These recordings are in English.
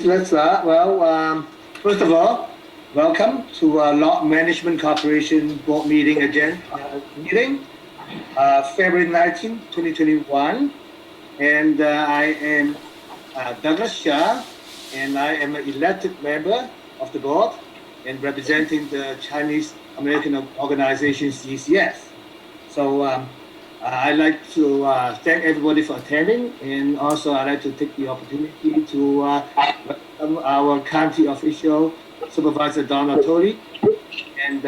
let's start. Well, first of all, welcome to Locke Management Corporation Board Meeting February 19, 2021. And I am Douglas Hsia, and I am an elected member of the board and representing the Chinese American organization CCS. So I'd like to thank everybody for attending, and also I'd like to take the opportunity to welcome our county official, Supervisor Nottoli, and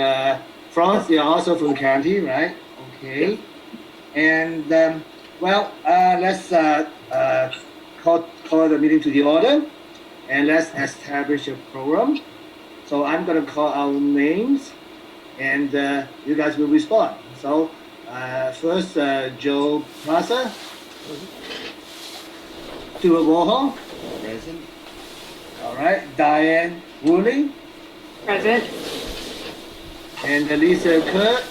Florence. They are also from the county, right? Okay. And let's call the meeting to the order, and let's establish a quorum. So I'm going to call our names, and you guys will respond. So first, Joe Prassa, Stuart Walthall, Present. All right, Diane Wadsworth-Whoolley, Present. and Lisa Kerr.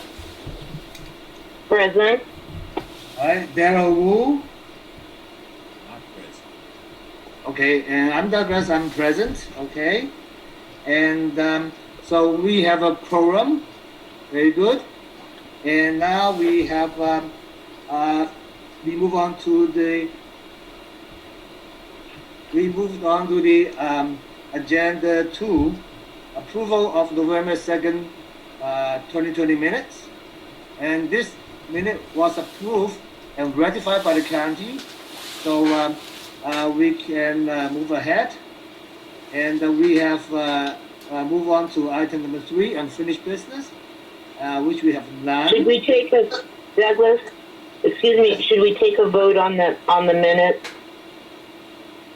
Present. All right, Daryl Wu. Not present. Okay, and I'm Douglas. I'm present. Okay, and so we have a quorum. Very good. And now we have we moved on to the agenda 2, approval of November 2nd, 2020 minutes. And this minute was approved and ratified by the county. So we can move ahead. And we have move on to item number 3, unfinished business, which we have none. Should we take a, Douglas, excuse me, should we take a vote on the minutes?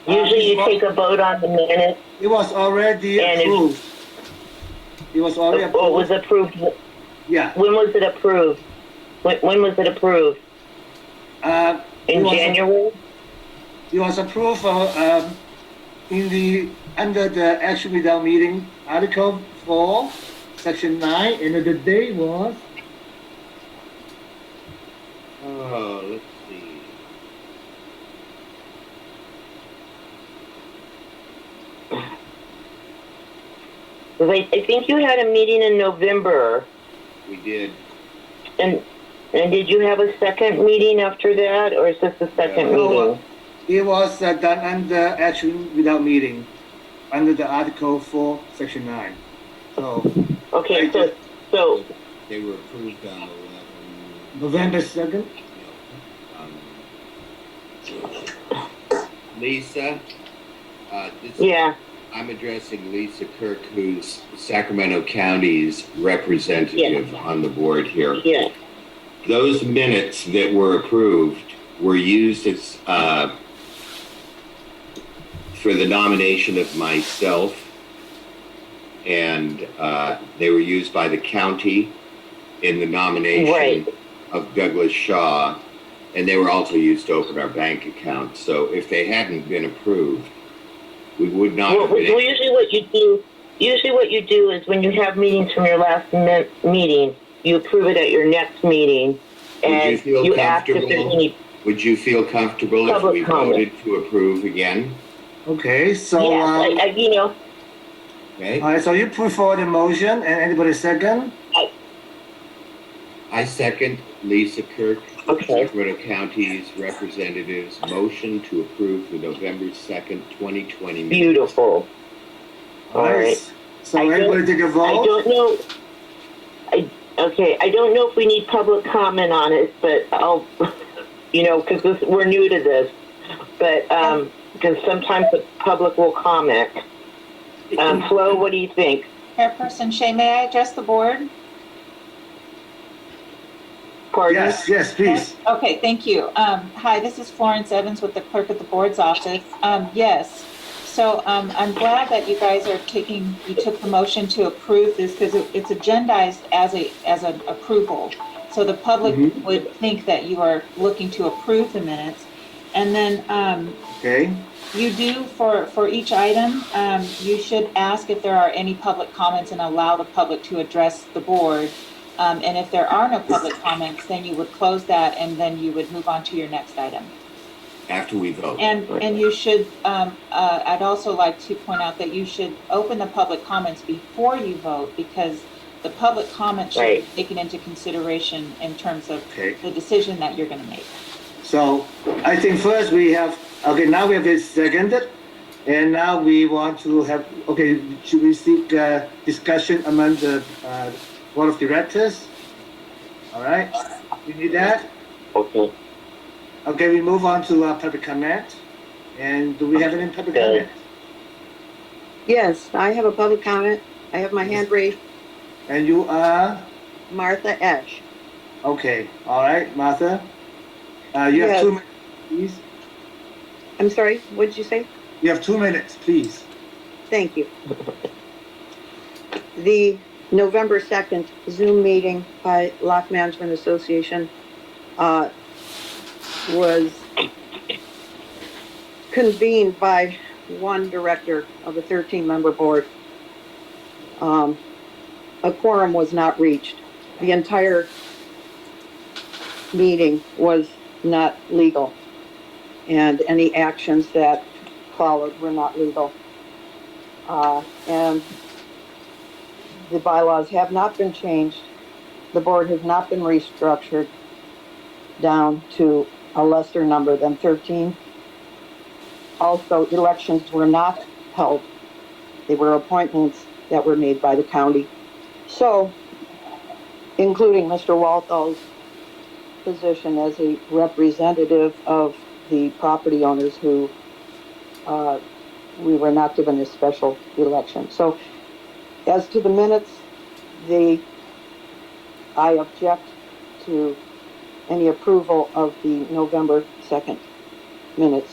Usually you take a vote on the minutes. It was already approved. It was already approved. It was approved. Yeah. When was it approved? When was it approved? In January? It was approved under the action without meeting, Article 4, Section 9, and the date was. Oh, let's see. I think you had a meeting in November. We did. And did you have a second meeting after that, or is this the second meeting? It was done under action without meeting, under the Article 4, Section 9. So. Okay, so They were approved on 11. November 2nd. Lisa. yeah. I'm addressing Lisa Kirk, who's Sacramento County's representative on the board here. Yeah. Those minutes that were approved were used as for the nomination of myself, and they were used by the county in the nomination of Douglas Hsia, and they were also used to open our bank account. So if they hadn't been approved, we would not have been. Well, usually what you do is when you have meetings from your last meeting, you approve it at your next meeting, and you ask if there's any. Would you feel comfortable if we voted to approve again? Okay, so. Yes, you know. Okay. All right, so you put forward a motion, and anybody second? I second Lisa Kirk, Okay. Sacramento County's representative's motion to approve the November 2nd, 2020 meeting. Beautiful. All right. So everybody take a vote? I don't know. I don't know if we need public comment on it, but I'll, because we're new to this, but because sometimes the public will comment. Flo, what do you think? Chairperson Hsia, may I address the board? Pardon? Yes, please. Okay, thank you. Hi, this is Florence Evans with the clerk at the board's office. Yes, so I'm glad that you guys are you took the motion to approve this, because it's agendized as an approval. So the public would think that you are looking to approve the minutes. And then Okay. you do, for each item, you should ask if there are any public comments and allow the public to address the board. And if there are no public comments, then you would close that, and then you would move on to your next item. After we vote. And you should, I'd also like to point out that you should open the public comments before you vote, because the public comments should be taken into consideration in terms of the decision that you're gonna make. So I think first we have, okay, now we have it seconded, and now we want to have, okay, should we seek discussion among the board of directors? All right, you need that? Okay. Okay, we move on to public comment. And do we have any public comment? Yes, I have a public comment. I have my hand raised. And you are? Martha Esch. Okay, all right, Martha. You have Yes. 2 minutes, please. I'm sorry, what did you say? You have 2 minutes, please. Thank you. The November 2nd Zoom meeting by Locke Management Association was convened by one director of a 13-member board. A quorum was not reached. The entire meeting was not legal, and any actions that followed were not legal. And the bylaws have not been changed. The board has not been restructured down to a lesser number than 13. Also, elections were not held. They were appointments that were made by the county. So, including Mr. Walthall's position as a representative of the property owners who we were not given a special election. So, as to the minutes, I object to any approval of the November 2nd minutes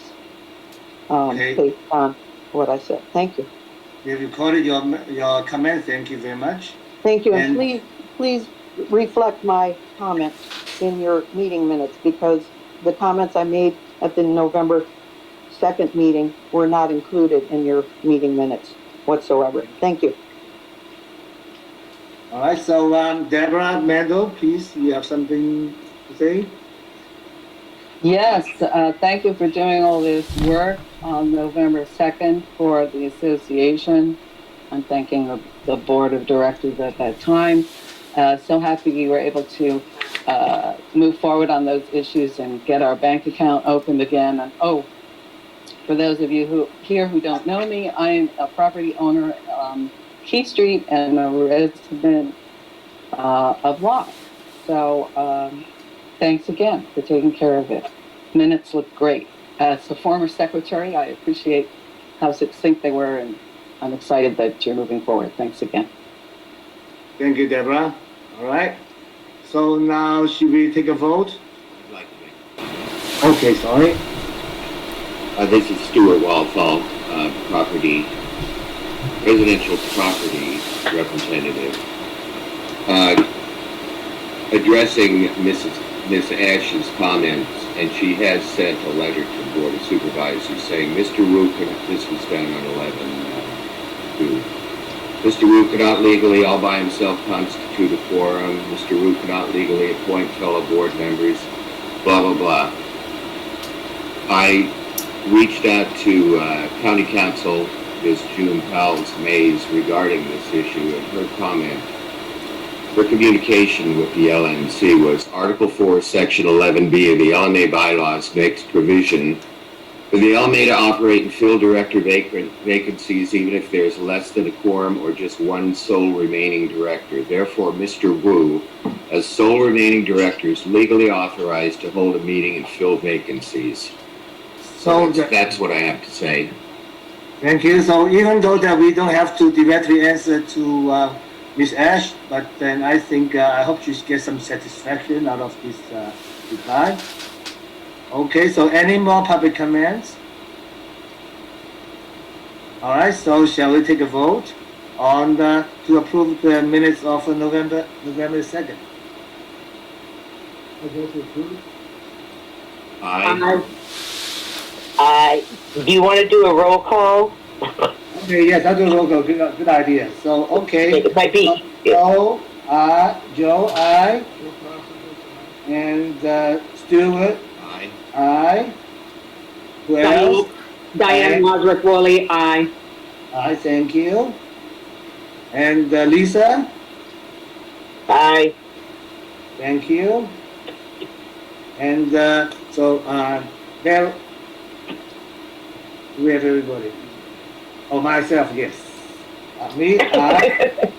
based on what I said. Thank you. We recorded your comment. Thank you very much. Thank you, and please reflect my comments in your meeting minutes, because the comments I made at the November 2nd meeting were not included in your meeting minutes whatsoever. Thank you. All right, so Deborah Mendel, please, you have something to say? Yes, thank you for doing all this work on November 2nd for the association. I'm thanking the board of directors at that time. So happy you were able to move forward on those issues and get our bank account opened again. And for those of you who don't know me, I'm a property owner on Key Street and a resident of Locke. So thanks again for taking care of it. Minutes look great. As a former secretary, I appreciate how succinct they were, and I'm excited that you're moving forward. Thanks again. Thank you, Deborah. All right. So now should we take a vote? I'd like to make. Okay, sorry. This is Stuart Walthall, residential property representative. Addressing Ms. Ash's comments, and she has sent a letter to the Board of Supervisors saying Mr. Wu, this was done on 11/2. Mr. Wu cannot legally all by himself constitute a quorum. Mr. Wu cannot legally appoint fellow board members, blah, blah, blah. I reached out to County Council, Ms. June Powell's Mays, regarding this issue, and her comment, her communication with the LMC was Article 4, Section 11B of the LMA bylaws makes provision for the LMA to operate and fill director vacancies even if there's less than a quorum or just one sole remaining director. Therefore, Mr. Wu, as sole remaining director, is legally authorized to hold a meeting and fill vacancies. So that's what I have to say. Thank you. So even though that we don't have to directly answer to Ms. Ash, but then I think I hope she gets some satisfaction out of this reply. Okay, so any more public comments? All right, so shall we take a vote on to approve the minutes of November 2nd? Aye. Do you want to do a roll call? Okay, yes, I'll do a roll call. Good idea. So, okay. It might be. Joe, aye. And Stuart, Aye. aye. Who else? Diane Wadsworth-Whoolley, aye. Aye, thank you. And Lisa? Aye. Thank you. And Bell, we have everybody. Oh, myself, yes. Me, aye.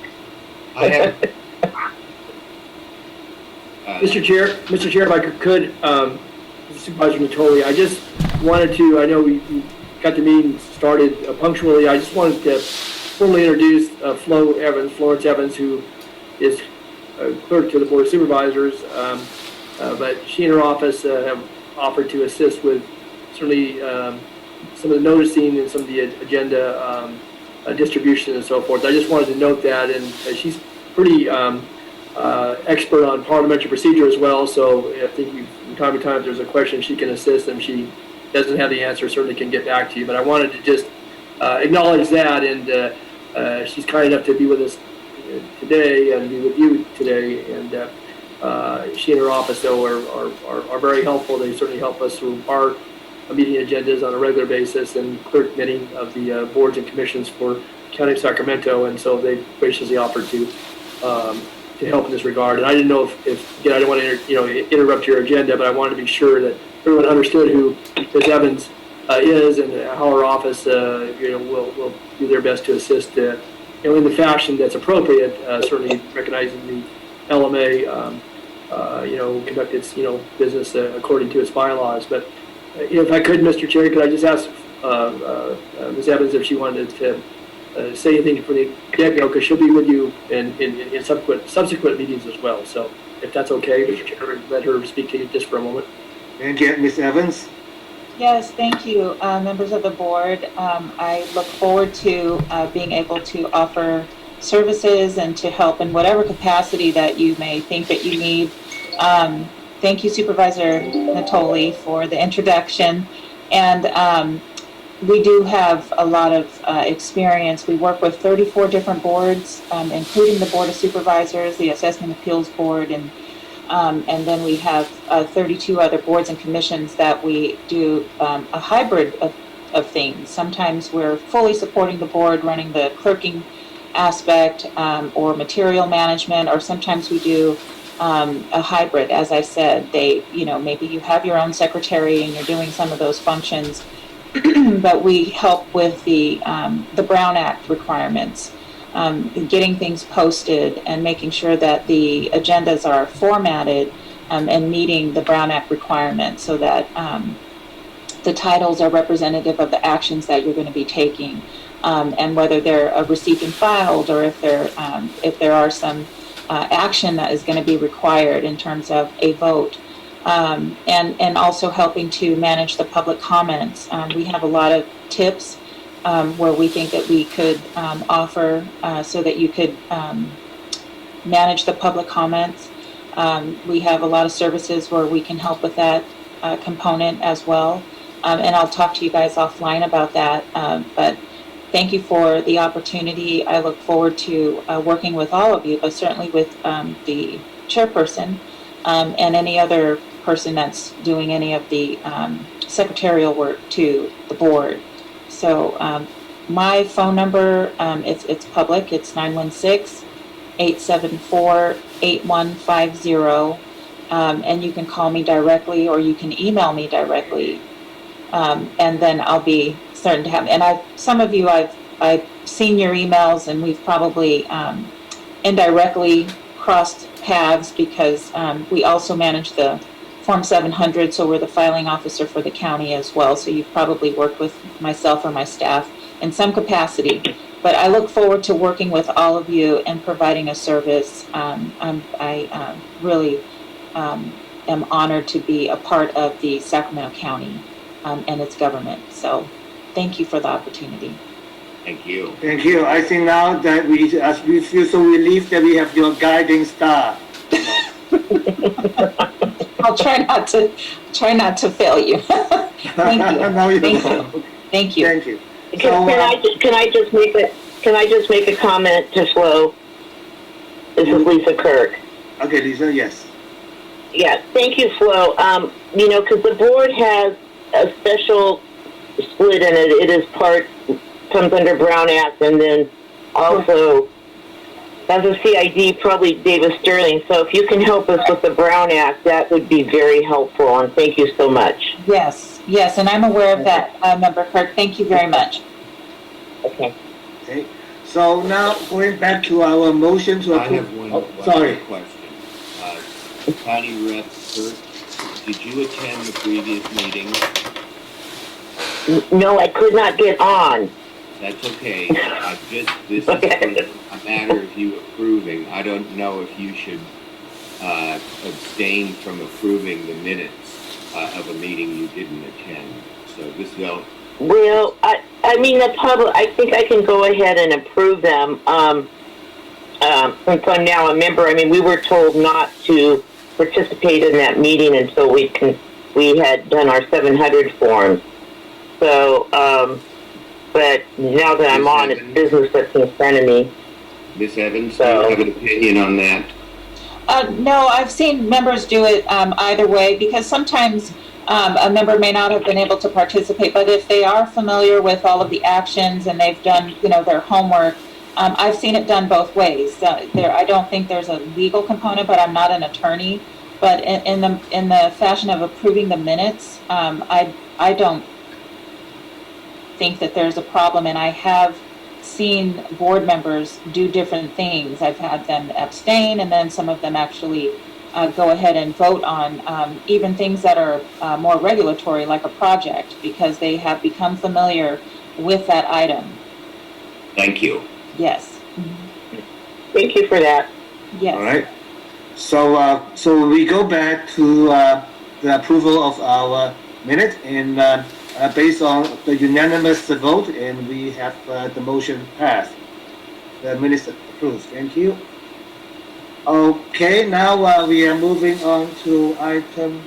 I have. Mr. Chair, if I could, Supervisor Nottoli, I just wanted to, I know we got the meeting started punctually. I just wanted to formally introduce Florence Evans, who is clerk to the Board of Supervisors. But she and her office have offered to assist with certainly some of the noticing and some of the agenda distribution and so forth. I just wanted to note that, and she's pretty expert on parliamentary procedure as well, so I think from time to time if there's a question she can assist, and she doesn't have the answer, certainly can get back to you. But I wanted to just acknowledge that, and she's kind enough to be with us today and be with you today, and she and her office though are very helpful. They certainly help us through our meeting agendas on a regular basis and clerk many of the boards and commissions for County of Sacramento, and so they graciously offered to help in this regard. And I didn't know if again, I don't want to interrupt your agenda, but I wanted to be sure that everyone understood who Ms. Evans is and how her office will do their best to assist in the fashion that's appropriate. Certainly recognizing the LMA conduct its business according to its bylaws. But if I could, Mr. Chair, could I just ask Ms. Evans if she wanted to say anything from the get-go, because she'll be with you in subsequent meetings as well. So if that's okay, Mr. Chair, let her speak to you just for a moment. Thank you, Ms. Evans. Yes, thank you, members of the board. I look forward to being able to offer services and to help in whatever capacity that you may think that you need. Thank you, Supervisor Nottoli, for the introduction. And we do have a lot of experience. We work with 34 different boards, including the Board of Supervisors, the Assessment Appeals Board, and then we have 32 other boards and commissions that we do a hybrid of things. Sometimes we're fully supporting the board, running the clerking aspect or material management, or sometimes we do a hybrid. As I said, maybe you have your own secretary and you're doing some of those functions, but we help with the Brown Act requirements, getting things posted and making sure that the agendas are formatted and meeting the Brown Act requirements, so that the titles are representative of the actions that you're going to be taking, and whether they're received and filed, or if there are some action that is going to be required in terms of a vote, and also helping to manage the public comments. We have a lot of tips where we think that we could offer so that you could manage the public comments. We have a lot of services where we can help with that component as well, and I'll talk to you guys offline about that, but thank you for the opportunity. I look forward to working with all of you, but certainly with the chairperson and any other person that's doing any of the secretarial work to the board. So my phone number, it's public. It's 916-874-8150. And you can call me directly, or you can email me directly. And then I'll be certain to have, and some of you I've seen your emails, and we've probably indirectly crossed paths, because we also manage the Form 700, so we're the filing officer for the county as well. So you've probably worked with myself or my staff in some capacity. But I look forward to working with all of you and providing a service. I really am honored to be a part of the Sacramento County and its government. So thank you for the opportunity. Thank you. Thank you. I think now that we feel so relieved that we have your guiding star. I'll try not to fail you. Thank you. No, you Thank don't. you. Thank you. Thank you. Can I just make a comment to Flo? This is Lisa Kirk. Okay, Lisa, yes. Yeah, thank you, Flo. Because the board has a special split in it. It is comes under Brown Act, and then also as a CID, probably Davis Sterling. So if you can help us with the Brown Act, that would be very helpful, and thank you so much. Yes, and I'm aware of that, Member Clerk. Thank you very much. Okay. Okay, so now going back to our motion to I approve. have one, Oh, one sorry. question. County Rep Kirk, did you attend the previous meeting? No, I could not get on. That's okay. This is a matter of you approving. I don't know if you should abstain from approving the minutes of a meeting you didn't attend. So this will. Well, I mean, the public, I think I can go ahead and approve them. Since I'm now a member, I mean, we were told not to participate in that meeting until we had done our 700 forms. So, but now that I'm on, it's business that's in front of me. Ms. Evans, do you have an opinion on that? No, I've seen members do it either way, because sometimes a member may not have been able to participate, but if they are familiar with all of the actions and they've done, their homework, I've seen it done both ways. I don't think there's a legal component, but I'm not an attorney. But in the fashion of approving the minutes, I don't think that there's a problem, and I have seen board members do different things. I've had them abstain, and then some of them actually go ahead and vote on even things that are more regulatory, like a project, because they have become familiar with that item. Thank you. Yes. Thank you for that. Yes. All right. So we go back to the approval of our minute, and based on the unanimous vote, and we have the motion passed. The minutes approved. Thank you. Okay, now we are moving on to item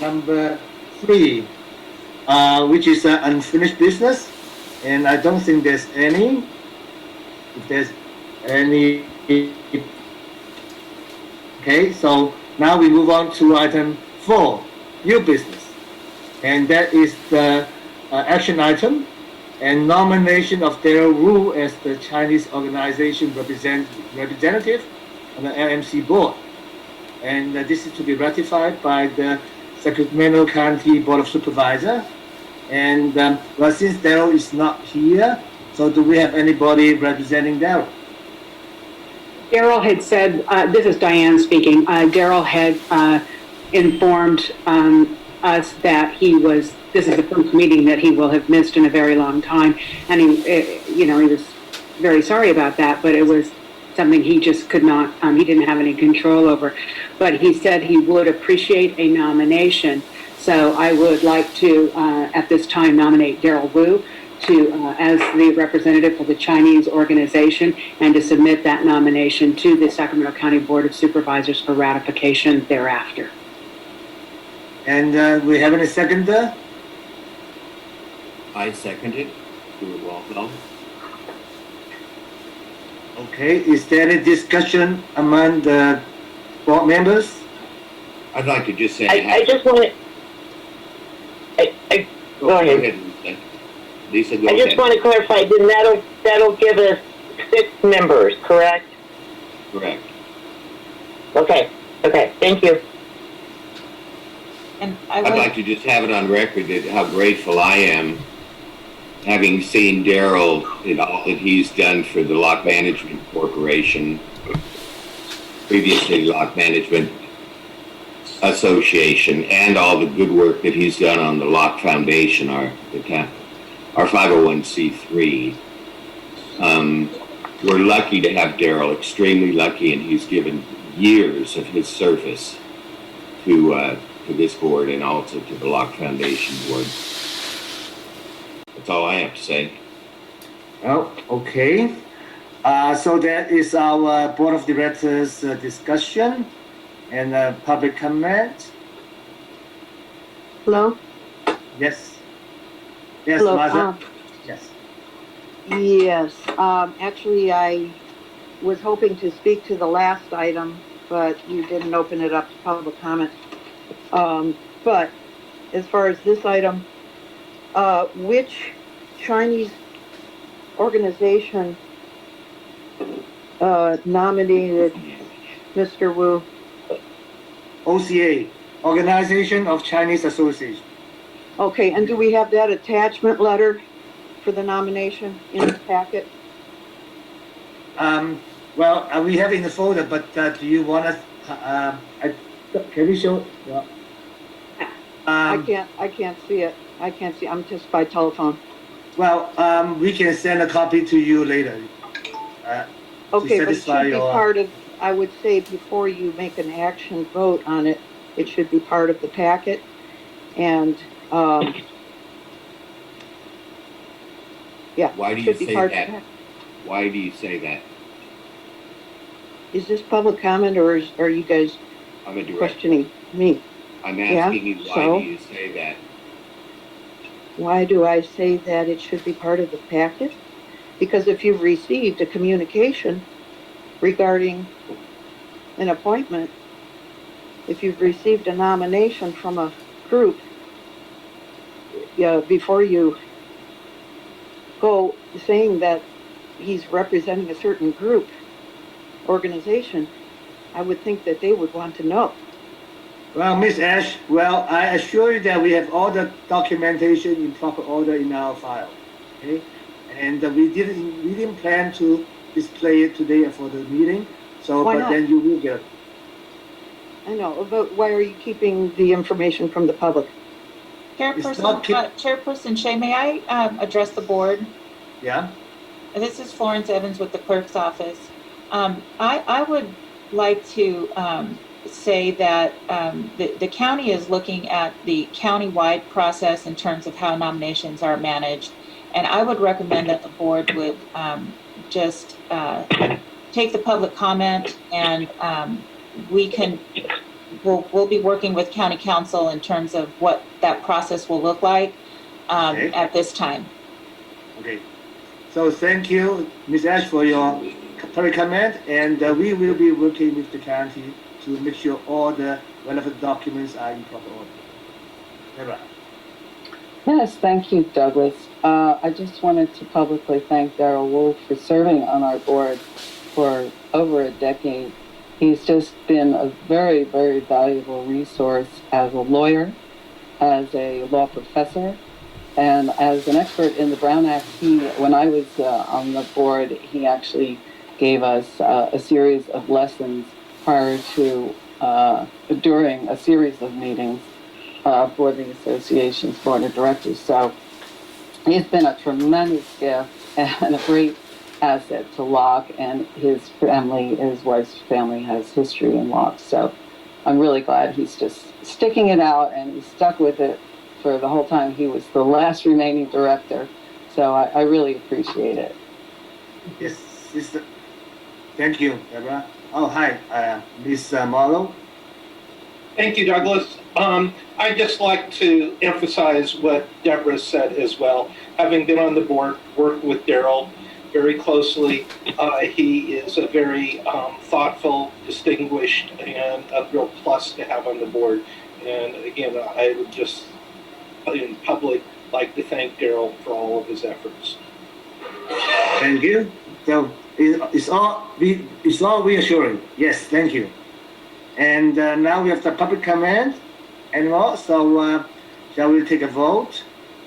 number 3, which is unfinished business, and I don't think there's any. If there's any. Okay, so now we move on to item 4, new business, and that is the action item and nomination of Daryl Wu as the Chinese organization representative on the LMC board, and this is to be ratified by the Sacramento County Board of Supervisor. And well, since Daryl is not here, so do we have anybody representing Daryl? Daryl had said, this is Diane speaking, Daryl had informed us that this is the first meeting that he will have missed in a very long time, and he was very sorry about that, but it was something he just could not, he didn't have any control over. But he said he would appreciate a nomination, so I would like to, at this time, nominate Daryl Wu as the representative for the Chinese organization, and to submit that nomination to the Sacramento County Board of Supervisors for ratification thereafter. And we have any seconder? I second it. Stuart Walthall. Okay, is there any discussion among the board members? I'd like to just say. I just want to. Go ahead. Lisa, go I ahead. just want to clarify. Then that'll give us 6 members, correct? Correct. Okay. Thank you. And I'd like to just have it on record that how grateful I am, having seen Daryl in all that he's done for the Locke Management Corporation, previously Locke Management Association, and all the good work that he's done on the Locke Foundation, our 501c3. We're lucky to have Daryl, extremely lucky, and he's given years of his service to this board and also to the Locke Foundation board. That's all I have to say. Oh, okay. So that is our board of directors discussion and public comment. Hello? Yes. Yes, Hello, Martha. Yes. Yes, actually, I was hoping to speak to the last item, but you didn't open it up to public comment. But as far as this item, which Chinese organization nominated Mr. Wu? OCA, Organization of Chinese Association. Okay, and do we have that attachment letter for the nomination in the packet? Well, we have it in the folder, but do you want us? Can we show? Yeah. I can't see it. I can't see. I'm just by telephone. Well, we can send a copy to you later. Okay, but it satisfy should be your- part of, I would say before you make an action vote on it, it should be part of the packet. And, yeah. Why do you should be say part of that? the packet. Why do you say that? Is this public comment or are you guys I'm a director. questioning me? I'm Yeah, asking you, why so? do you say that? Why do I say that it should be part of the packet? Because if you've received a communication regarding an appointment, if you've received a nomination from a group, before you go saying that he's representing a certain group, organization, I would think that they would want to know. Well, Miss Ash, well, I assure you that we have all the documentation in proper order in our file. Okay, and we didn't plan to display it today for the meeting. So, Why but not? then you will get it. I know, but why are you keeping the information from the public? Chairperson Shea, may I address the board? Yeah. This is Florence Evans with the clerk's office. I would like to say that the county is looking at the county-wide process in terms of how nominations are managed. And I would recommend that the board would just take the public comment, and we'll be working with county council in terms of what that process will look like Okay. at this time. Okay. So thank you, Ms. Ash, for your public comment, and we will be working with the county to make sure all the relevant documents are in proper order. Deborah. Yes, thank you, Douglas. I just wanted to publicly thank Darrell Wolf for serving on our board for over a decade. He's just been a very, very valuable resource as a lawyer, as a law professor, and as an expert in the Brown Act. When I was on the board, he actually gave us a series of lessons prior to, during a series of meetings for the association's board of directors. So he's been a tremendous gift and a great asset to Locke, and his family, his wife's family, has history in Locke. So I'm really glad he's just sticking it out, and he stuck with it for the whole time he was the last remaining director. So I really appreciate it. Yes, sister. Thank you, Deborah. Oh, hi, Ms. Morrow. Thank you, Douglas. I'd just like to emphasize what Deborah said as well. Having been on the board, worked with Darrell very closely, he is a very thoughtful, distinguished, and a real plus to have on the board. And again, I would just, in public, like to thank Darrell for all of his efforts. Thank you. So it's all reassuring. Yes, thank you. And now we have the public comment and more. So shall we take a vote?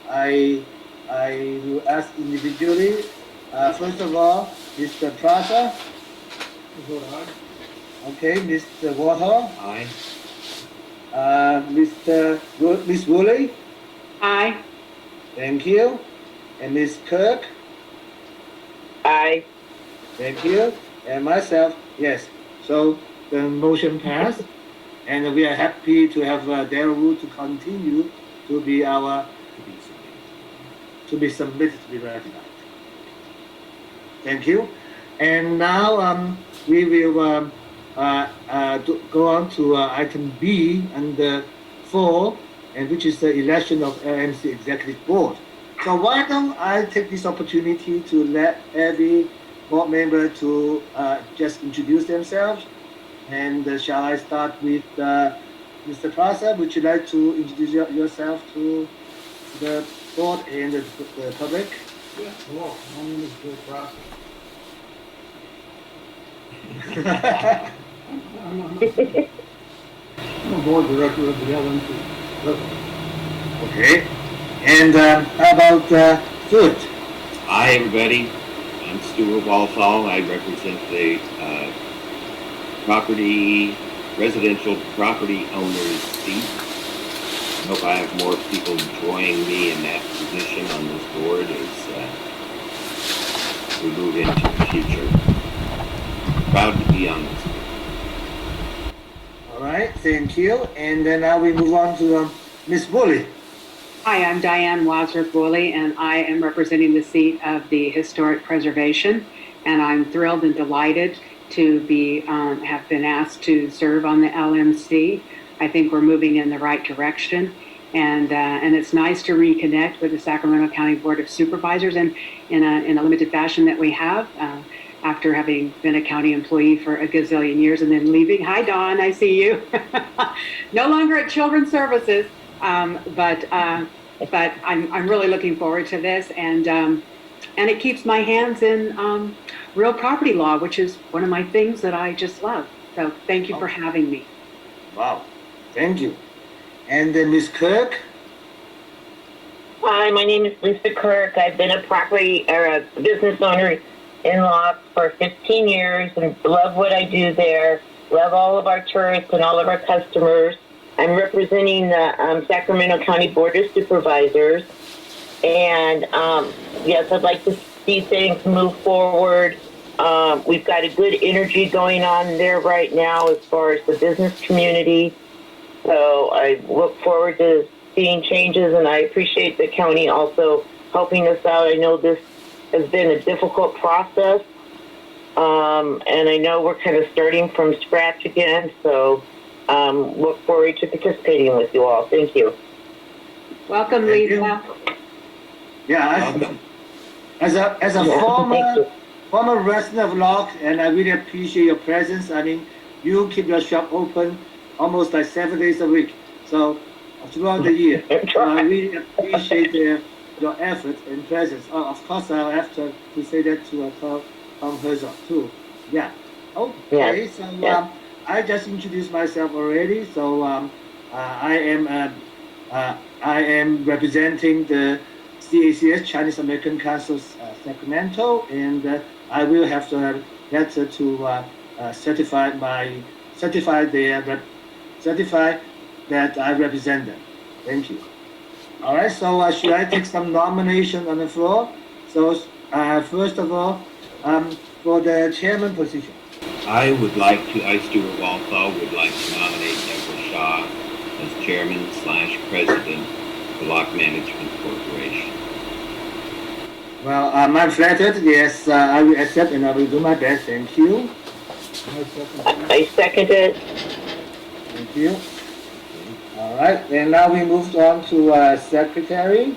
I will ask individually. First of all, Mr. Prassa. Okay, Mr. Walthall. Aye. Miss Whoolley. Aye. Thank you. And Miss Kirk. Aye. Thank you. And myself, yes. So the motion passed, and we are happy to have Darrell Wu to continue to be to be submitted to be ratified. Thank you. And now we will go on to item B under 4, and which is the election of LMC Executive Board. So why don't I take this opportunity to let every board member to just introduce themselves. And shall I start with Mr. Prassa? Would you like to introduce yourself to the board and the public? Yeah, hello, my name is Joe Prassa. I'm a board director of the LMC. Okay. And how about Stuart? Hi, everybody. I'm Stuart Walthall. I represent the residential property owners seat. I hope I have more people joining me in that position on this board as we move into the future. Proud to be on this board. All right, thank you. And then now we move on to Ms. Whoolley. Hi, I'm Diane Wadsworth-Whoolley, and I am representing the seat of the Historic Preservation. And I'm thrilled and delighted to be have been asked to serve on the LMC. I think we're moving in the right direction, and it's nice to reconnect with the Sacramento County Board of Supervisors, and in a limited fashion that we have. After having been a county employee for a gazillion years and then leaving. Hi, Dawn, I see you. No longer at Children's Services, but I'm really looking forward to this, and it keeps my hands in real property law, which is one of my things that I just love. So thank you for having me. Wow, thank you. And then Ms. Kirk? Hi, my name is Lisa Kirk. I've been a business owner in Locke for 15 years and love what I do there. Love all of our tourists and all of our customers. I'm representing the Sacramento County Board of Supervisors. And yes, I'd like to see things move forward. We've got a good energy going on there right now as far as the business community. So I look forward to seeing changes, and I appreciate the county also helping us out. I know this has been a difficult process, and I know we're kind of starting from scratch again, so look forward to participating with you all. Thank you. Welcome, Thank Lisa. Yeah, as a former resident of Locke, and I really appreciate your presence. I mean, you keep your shop open almost like 7 days a week, so throughout the year. So I really appreciate your effort and presence. Of course, I'll have to say that to Tom Herzog too. Yeah. Okay. Yes. So Yes. I just introduced myself already. So I am representing the CACS, Chinese American Council Sacramento, and I will have to letter to certify that I represent them. Thank you. All right, so should I take some nomination on the floor? So first of all, for the chairman position. I, Stuart Walthall, would like to nominate Douglas Hsia as chairman/president for Locke Management Corporation. Well, I'm flattered. Yes, I will accept and I will do my best. Thank you. I second it. Thank you. All right, and now we moved on to secretary.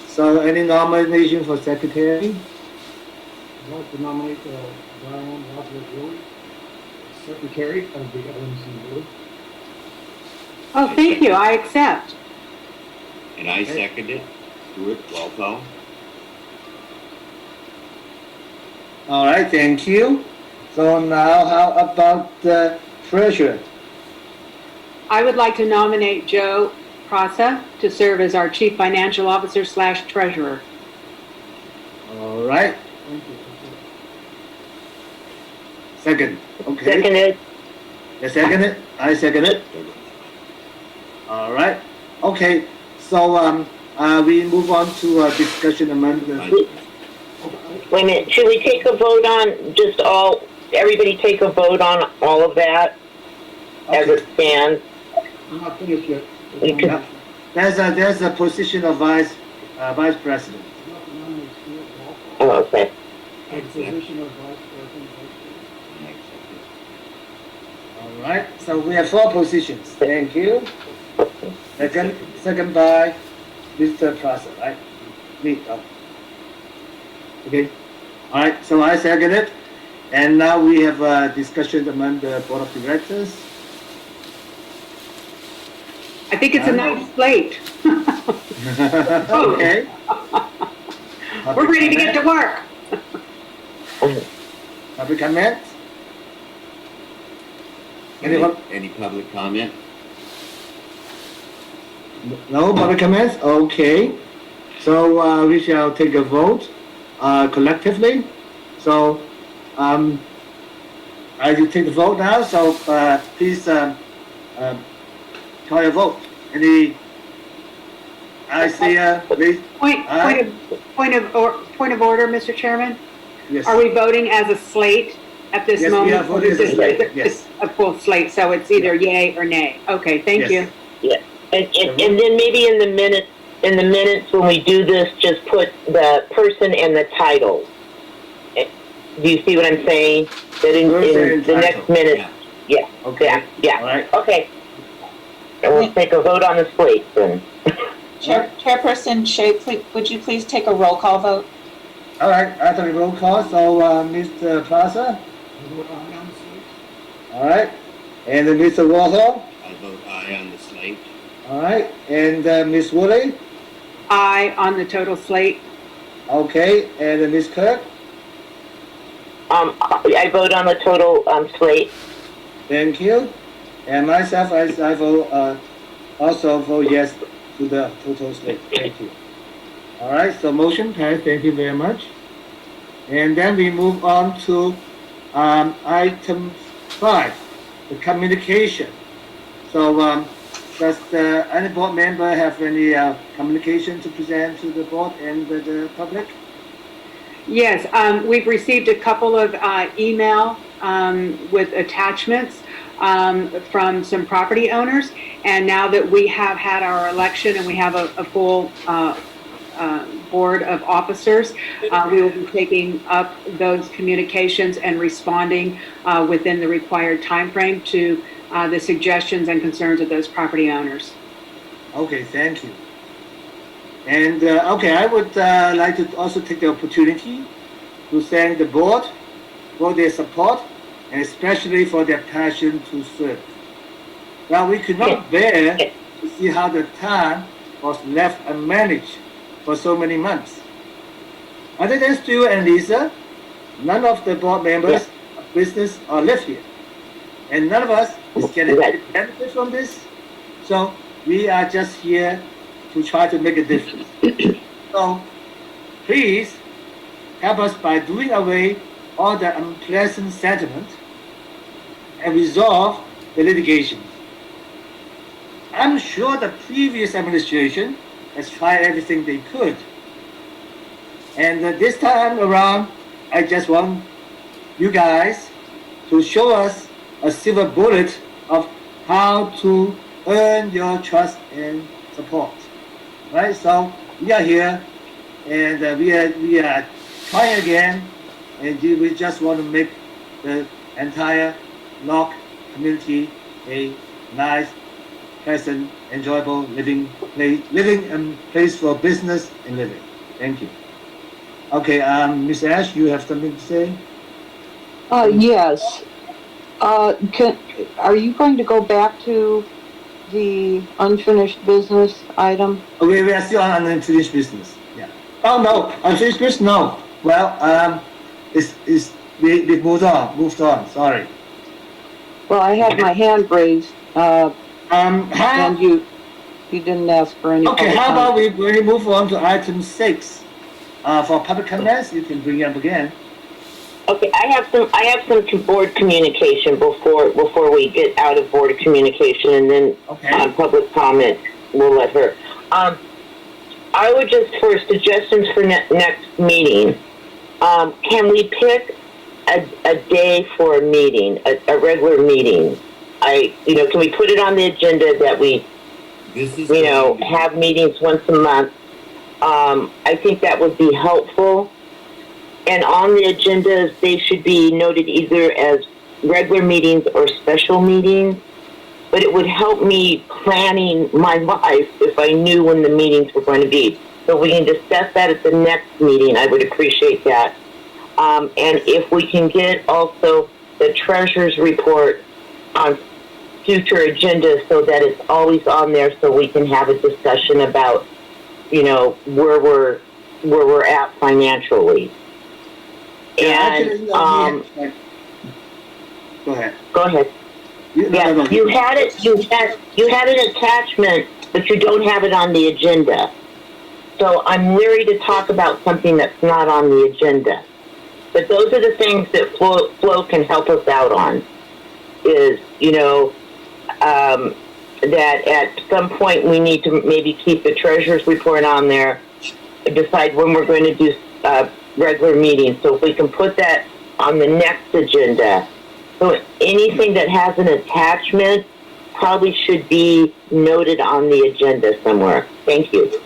So any nomination for secretary? I'd like to nominate Diane Wadsworth-Whoolley, secretary of the LMC board. Oh, thank you. I accept. And I second it. Stuart Walthall. All right, thank you. So now how about the treasurer? I would like to nominate Joe Prassa to serve as our chief financial officer/treasurer. All right. Thank you. Second. Okay. Second it. You second it? I second it. All right. Okay. So we move on to discussion among the. Wait a minute. Should we take a vote on everybody take a vote on all of that as it stands? I'm not finished yet. Okay. There's a position of vice president. I'd like to nominate Stuart Walthall Oh, okay. for the position of vice president. All right. So we have 4 positions. Thank you. Second by Mr. Prassa, right? Me. Oh. Okay. All right. So I second it, and now we have a discussion among the board of directors. I think it's a nice slate. Okay. We're ready to get to work. Public comment? Anyone? Any public comment? No public comments? Okay. So we shall take a vote collectively. So I will take the vote now. So please call your vote. Any? I see. Please. Point of order, Mr. Chairman. Yes. Are we voting as a slate at this Yes, moment? we are voting as a slate, yes. It's a full slate, so it's either yay or nay. Okay, thank Yes. you. Yeah. And then maybe in the minutes when we do this, just put the person and the title. Do you see what I'm saying? That in the next minute. Yeah. Okay. Yeah. All right. Okay. And we'll take a vote on the slate then. Chairperson Hsia, would you please take a roll call vote? All right. After the roll call, so Mr. Prassa. I vote aye on the slate. All right. And then Mr. Walthall. I vote aye on the slate. All right. And Ms. Whoolley. Aye on the total slate. Okay. And then Ms. Kirk. I vote on the total slate. Thank you. And myself, I vote, also vote yes to the total slate. Thank you. All right, so motion passed. Thank you very much. And then we move on to item 5, the communication. So does any board member have any communication to present to the board and the public? Yes, we've received a couple of email with attachments from some property owners. And now that we have had our election and we have a full board of officers, we will be taking up those communications and responding within the required time frame to the suggestions and concerns of those property owners. Okay, thank you. And okay, I would like to also take the opportunity to thank the board for their support and especially for their passion to serve. Now, we could not bear to see how the town was left unmanaged for so many months. Other than Stuart and Lisa, none of the board members of business or live here. And none of us is getting any benefit from this. So we are just here to try to make a difference. So please help us by doing away all the unpleasant sentiment and resolve the litigation. I'm sure the previous administration has tried everything they could. And this time around, I just want you guys to show us a silver bullet of how to earn your trust and support. Right? So we are here, and we are trying again, and we just want to make the entire Locke community a nice, pleasant, enjoyable living place for business and living. Thank you. Okay, Ms. Ash, you have something to say? Yes. Are you going to go back to the unfinished business item? Okay, we are still on unfinished business. Yeah. Oh no, unfinished business. No. Well, we moved on. Sorry. Well, I had my hand raised, and you didn't ask for any. Okay, how about we move on to item 6 for public comments? You can bring it up again. Okay, I have some board communication before we get out of board communication, and then public comment. We'll let her. I would just, for suggestions for next meeting, can we pick a day for a meeting, a regular meeting? Can we put it on the agenda that we, have meetings once a month? I think that would be helpful. And on the agendas, they should be noted either as regular meetings or special meetings. But it would help me planning my life if I knew when the meetings were going to be. So we can discuss that at the next meeting. I would appreciate that. And if we can get also the treasurer's report on future agendas so that it's always on there so we can have a discussion about where we're at financially. Actually, And, go ahead. go ahead. Yeah, you had an attachment, but you don't have it on the agenda. So I'm weary to talk about something that's not on the agenda. But those are the things that Flo can help us out on. Is, that at some point we need to maybe keep the treasurer's report on there, decide when we're going to do regular meetings. So if we can put that on the next agenda. So anything that has an attachment probably should be noted on the agenda somewhere. Thank you.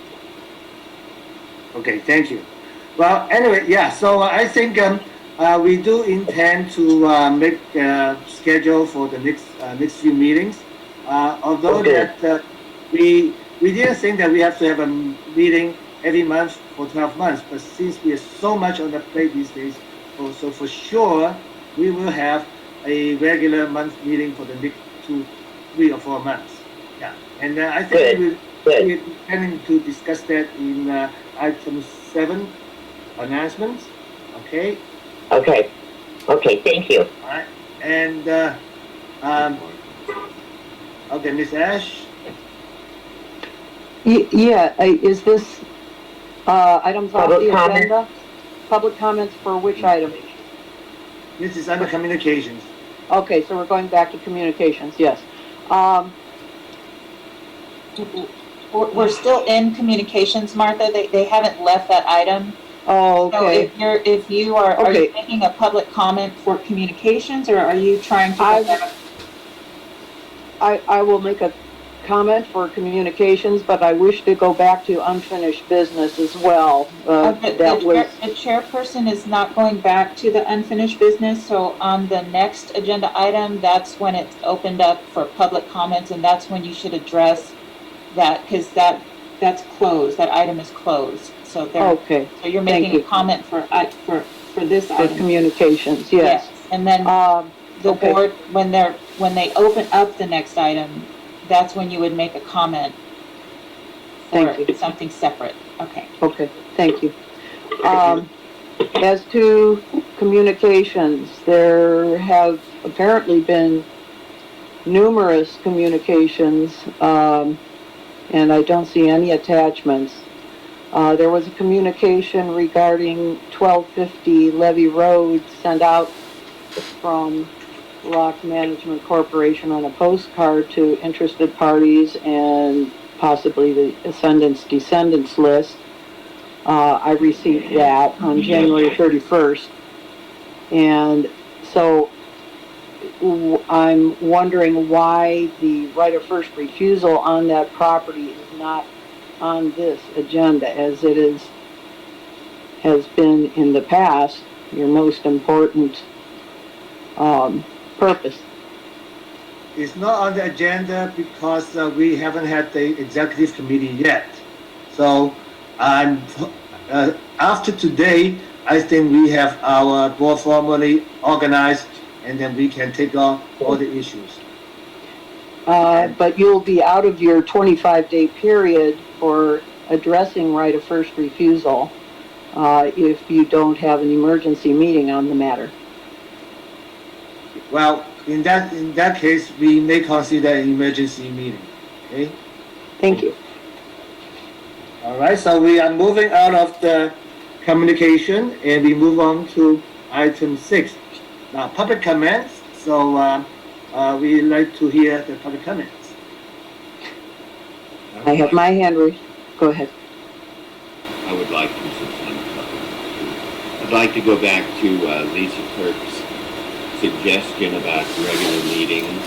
Okay, thank you. Well, anyway, yeah, so I think we do intend to make a schedule for the next few meetings. Although Okay. that we didn't think that we have to have a meeting every month for 12 months, but since we have so much on the plate these days, so for sure we will have a regular month meeting for the next 2, 3 or 4 months. Yeah, and I think we're planning to discuss that in item 7, announcements. Okay. Okay, thank you. All right. And okay, Miss Ash. Is this items off Public the comment? agenda? Public comments for which item? This is under communications. Okay, so we're going back to communications, yes. We're still in communications, Martha. They haven't left that item. Oh, So okay. if you are Okay. you making a public comment for communications, or are you trying to go I- back? I will make a comment for communications, but I wish to go back to unfinished business as well. The chairperson is not going back to the unfinished business, so on the next agenda item, that's when it's opened up for public comments, and that's when you should address that, because that's closed, that item is closed. So Okay, so you're thank making a you. comment for this for item. communications, yes. And then the okay. board, when they open up the next item, that's when you would make a comment Thank for you. something separate. Okay. Okay, thank you. As to communications, there have apparently been numerous communications, and I don't see any attachments. There was a communication regarding 1250 Levy Road sent out from Locke Management Corporation on a postcard to interested parties and possibly the ascendants descendants list. I received that on January 31st. And so I'm wondering why the right of first refusal on that property is not on this agenda, as it has been in the past, your most important purpose. It's not on the agenda because we haven't had the executive committee yet. So after today, I think we have our board formally organized, and then we can take on all the issues. But you'll be out of your 25-day period for addressing right of first refusal if you don't have an emergency meeting on the matter. Well, in that case, we may consider an emergency meeting. Okay. Thank you. All right. So we are moving out of the communication, and we move on to item 6. Now, public comments. So we like to hear the public comments. I have my hand raised. Go ahead. I would like to, since I'm covered. I'd like to go back to Lisa Kirk's suggestion about regular meetings.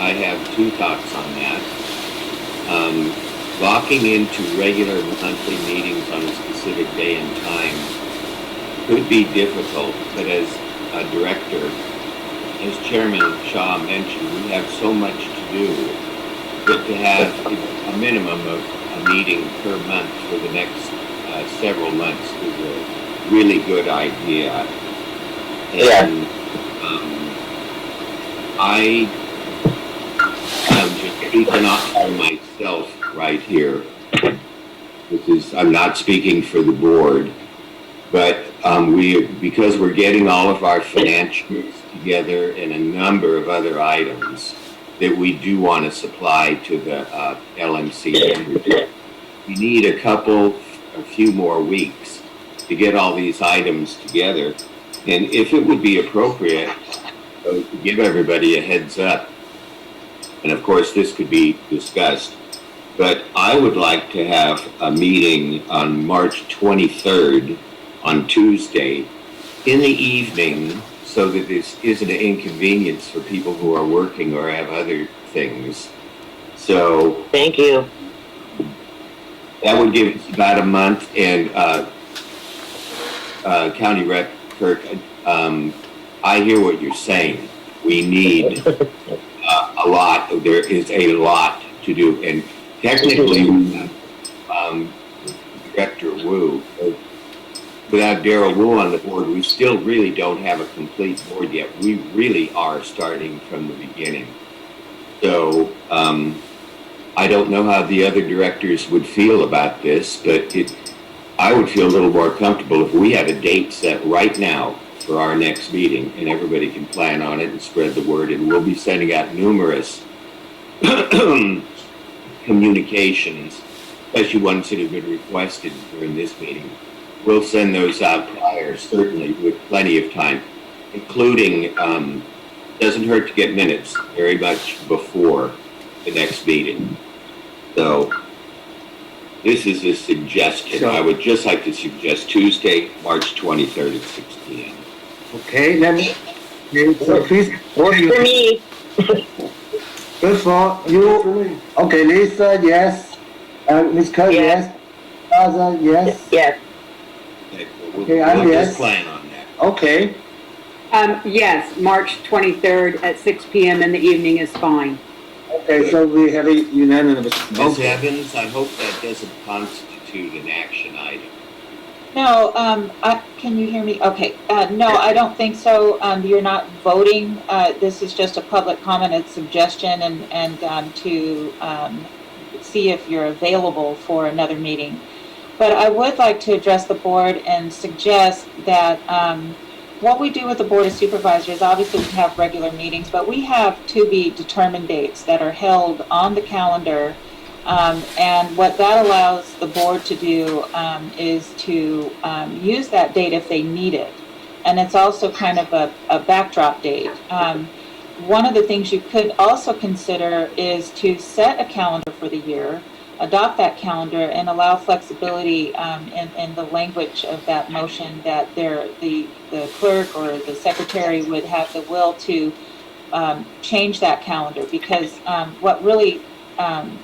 I have 2 thoughts on that. Locking into regular monthly meetings on a specific day and time could be difficult, but as a director, as Chairman Hsia mentioned, we have so much to do that to have a minimum of a meeting per month for the next several months is a really good idea. And I'm just speaking up for myself right here. I'm not speaking for the board, but because we're getting all of our financials together and a number of other items that we do want to supply to the LMC members, we need a few more weeks to get all these items together. And if it would be appropriate to give everybody a heads up, and of course this could be discussed, but I would like to have a meeting on March 23rd on Tuesday in the evening so that this isn't an inconvenience for people who are working or have other things. So Thank you. that would give us about a month. And County Rep Kirk, I hear what you're saying. We need a lot. There is a lot to do. And technically, Director Wu, without Darryl Wu on the board, we still really don't have a complete board yet. We really are starting from the beginning. So I don't know how the other directors would feel about this, but I would feel a little more comfortable if we had a date set right now for our next meeting and everybody can plan on it and spread the word. And we'll be sending out numerous communications, especially ones that have been requested during this meeting. We'll send those out prior, certainly, with plenty of time, including, doesn't hurt to get minutes very much before the next meeting. So this is a suggestion. I would just like to suggest Tuesday, March 23rd at 6 p.m. Okay, let me, so please. Works for me. First of all, you, okay, Lisa, yes. Ms. Kirk, Yes. yes. Prassa, yes. Yes. Okay, I'm We'll yes. just plan on that. Okay, Yes, March 23rd at 6 p.m. in the evening is fine. okay, so we have a unanimous. Ms. Evans, I hope that doesn't constitute an action item. No, can you hear me? Okay, no, I don't think so. You're not voting. This is just a public comment, a suggestion, and to see if you're available for another meeting. But I would like to address the board and suggest that what we do with the Board of Supervisors, obviously we have regular meetings, but we have to be determined dates that are held on the calendar. And what that allows the board to do is to use that date if they need it. And it's also kind of a backdrop date. One of the things you could also consider is to set a calendar for the year, adopt that calendar, and allow flexibility in the language of that motion that the clerk or the secretary would have the will to change that calendar. Because what really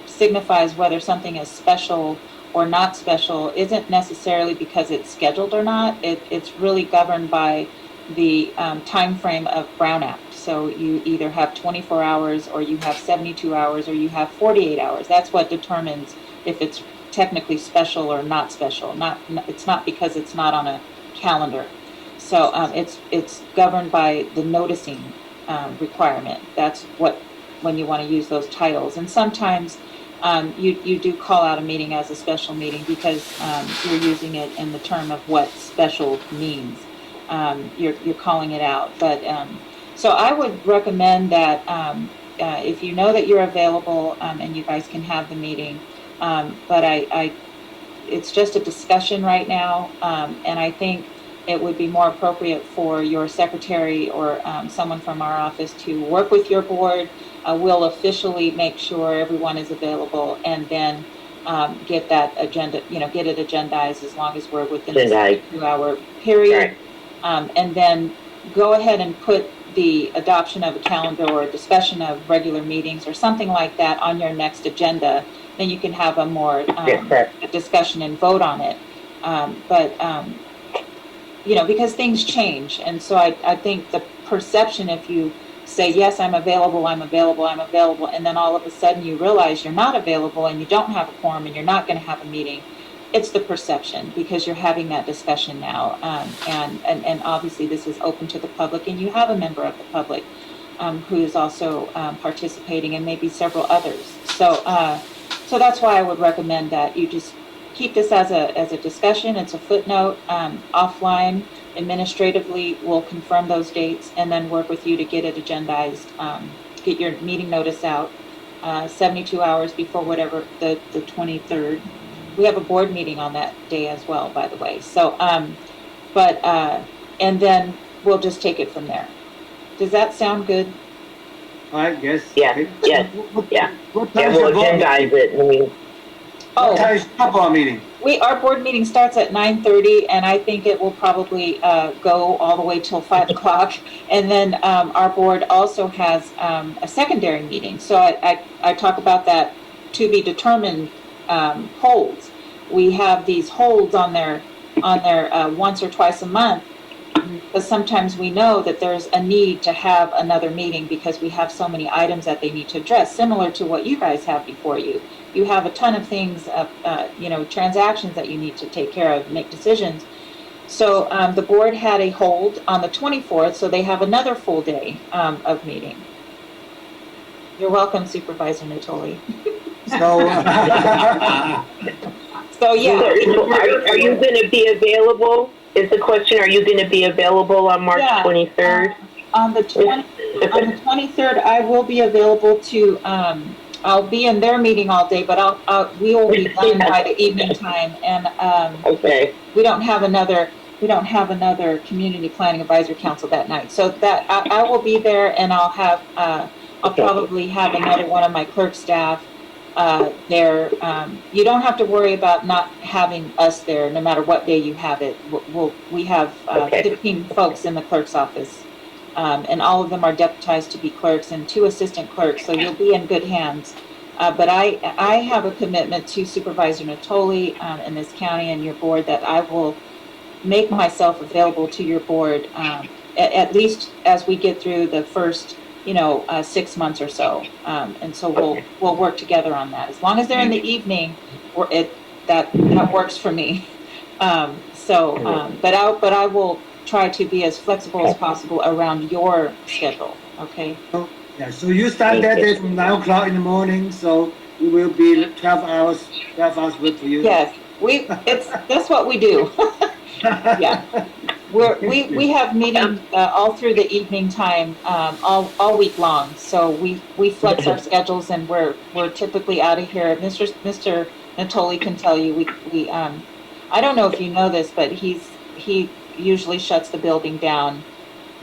signifies whether something is special or not special isn't necessarily because it's scheduled or not. It's really governed by the time frame of Brown Act. So you either have 24 hours or you have 72 hours or you have 48 hours. That's what determines if it's technically special or not special. It's not because it's not on a calendar. So it's governed by the noticing requirement. That's when you want to use those titles. And sometimes you do call out a meeting as a special meeting because you're using it in the term of what special means. You're calling it out. But so I would recommend that if you know that you're available and you guys can have the meeting, but it's just a discussion right now, and I think it would be more appropriate for your secretary or someone from our office to work with your board. We'll officially make sure everyone is available, and then get that agenda, get it agendized as long as we're within the 2-hour period. Right. And then go ahead and put the adoption of a calendar or a discussion of regular meetings or something like that on your next agenda. Then you can have a more a discussion and vote on it. Because things change. And so I think the perception, if you say, yes, I'm available, and then all of a sudden you realize you're not available and you don't have a quorum and you're not going to have a meeting, it's the perception because you're having that discussion now. And obviously this is open to the public, and you have a member of the public who is also participating, and maybe several others. So that's why I would recommend that you just keep this as a discussion. It's a footnote. Offline, administratively, we'll confirm those dates and then work with you to get it agendized, get your meeting notice out 72 hours before whatever the 23rd. We have a board meeting on that day as well, by the way. So, and then we'll just take it from there. Does that sound good? All right, yes. Yeah, okay. yes, yeah. What time And is we'll the board meeting? agendize it. And we, What time is the board meeting? Our board meeting starts at 9:30, and I think it will probably go all the way till 5 o'clock. And then our board also has a secondary meeting. So I talk about that to be determined holds. We have these holds on their once or twice a month, but sometimes we know that there's a need to have another meeting because we have so many items that they need to address, similar to what you guys have before you. You have a ton of things, transactions that you need to take care of, make decisions. So the board had a hold on the 24th, so they have another full day of meeting. You're welcome, Supervisor Nottoli. So, So yeah. are you going to be available? Is the question, are you going to be available on March 23rd? On the 23rd, I will be available to. I'll be in their meeting all day, but we will be done by the evening time, and Okay. we don't have another community planning advisory council that night. So that I will be there, and I'll have I'll probably have another one of my clerk staff there. You don't have to worry about not having us there, no matter what day you have it. We have 15 folks in the clerk's office. And all of them are deputized to be clerks and 2 assistant clerks, so you'll be in good hands. But I have a commitment to Supervisor Nottoli in this county and your board that I will make myself available to your board at least as we get through the first 6 months or so. And so we'll work together on that. As long as they're in the evening, that works for me. But I will try to be as flexible as possible around your schedule, okay? yeah, so you start that day from 9 o'clock in the morning, so it will be 12 hours work for you. Yes, that's what we do. Yeah, we have meetings all through the evening time, all week long. So we flex our schedules, and we're typically out of here. Mr. Nottoli can tell you we I don't know if you know this, but he usually shuts the building down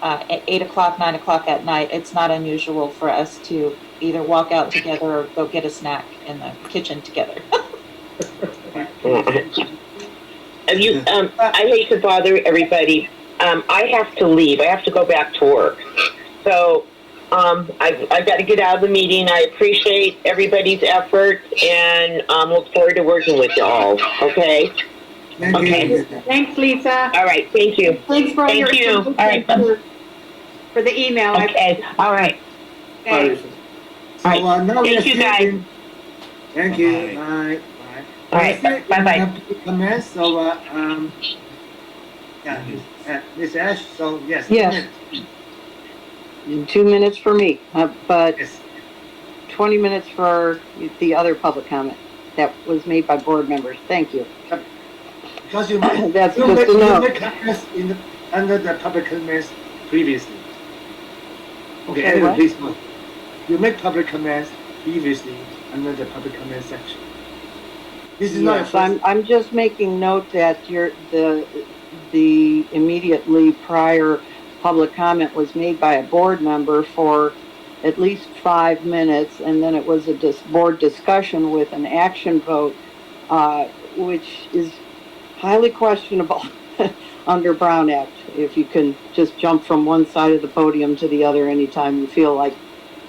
at 8 o'clock, 9 o'clock at night. It's not unusual for us to either walk out together or go get a snack in the kitchen together. I hate to bother everybody. I have to leave. I have to go back to work. So I've got to get out of the meeting. I appreciate everybody's effort and look forward to working with you all. Okay? Thank you. Thanks, Lisa. All right. Thank you. Thanks for Thank your you. All right. for the email. Okay. All right. Thanks. So now we are Thank you, still guys. in. Thank you. Bye. All right. Bye-bye. Comments. So Ms. Ash. So yes. Yes. 2 minutes for me, but Yes. 20 minutes for the other public comment that was made by board members. Thank you. Because you That's you good make, to you know. make comments under the public comments previously. Okay, Okay, anyway, what? please go. You make public comments previously under the public comment section. This is not. Yes, I'm just making note that the immediately prior public comment was made by a board member for at least 5 minutes, and then it was a board discussion with an action vote, which is highly questionable under Brown Act. If you can just jump from one side of the podium to the other anytime you feel like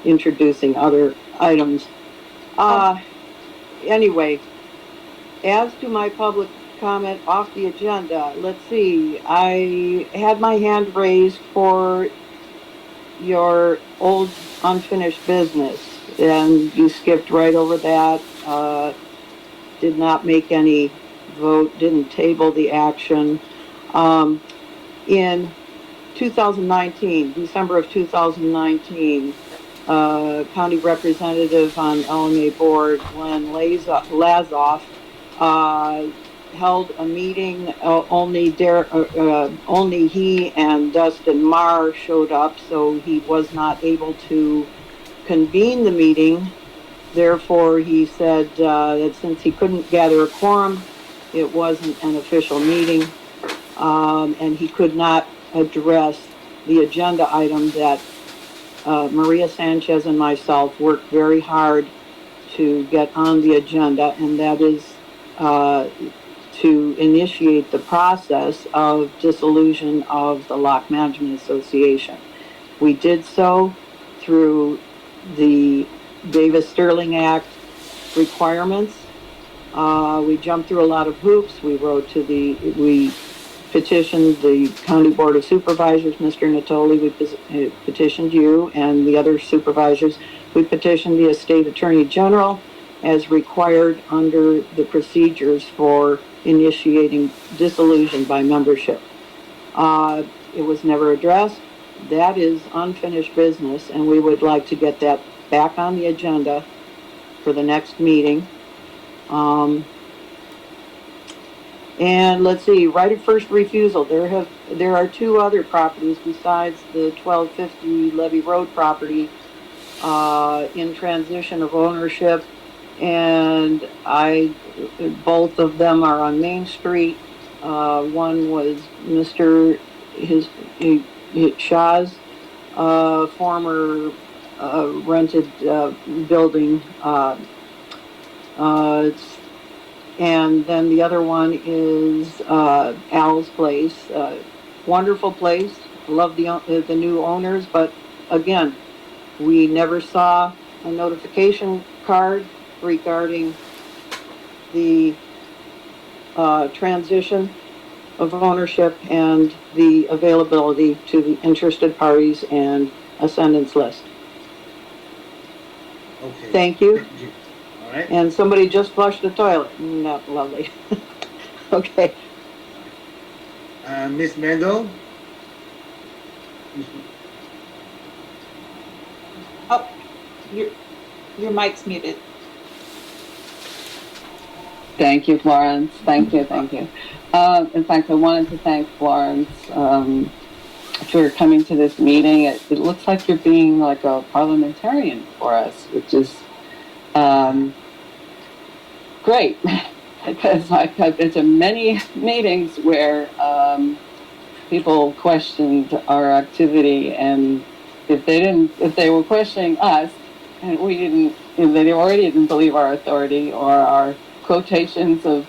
introducing other items. Anyway, as to my public comment off the agenda, let's see, I had my hand raised for your old unfinished business, and you skipped right over that, did not make any vote, didn't table the action. In 2019, December of 2019, County Representative on LMA Board, Glenn Lazoff, held a meeting. Only he and Dustin Marr showed up, so he was not able to convene the meeting. Therefore, he said that since he couldn't gather a quorum, it wasn't an official meeting, and he could not address the agenda item that Maria Sanchez and myself worked very hard to get on the agenda, and that is to initiate the process of dissolution of the Locke Management Association. We did so through the Davis-Sterling Act requirements. We jumped through a lot of hoops. We petitioned the County Board of Supervisors, Mr. Nottoli. We petitioned you and the other supervisors. We petitioned the State Attorney General as required under the procedures for initiating dissolution by membership. It was never addressed. That is unfinished business, and we would like to get that back on the agenda for the next meeting. And let's see, right of first refusal. There are two other properties besides the 1250 Levy Road property in transition of ownership, and both of them are on Main Street. One was Mr. Hsia's former rented building, and then the other one is Al's place. Wonderful place. Love the new owners, but again, we never saw a notification card regarding the transition of ownership and the availability to the interested parties and ascendants list. Okay. Thank you. All right. And somebody just flushed the toilet. Not lovely. Okay. Ms. Mendel? Oh, your mic's muted. Thank you, Florence. Thank you. In fact, I wanted to thank Florence for coming to this meeting. It looks like you're being like a parliamentarian for us, which is great, because I've been to many meetings where people questioned our activity, and if they were questioning us, and they already didn't believe our authority or our quotations of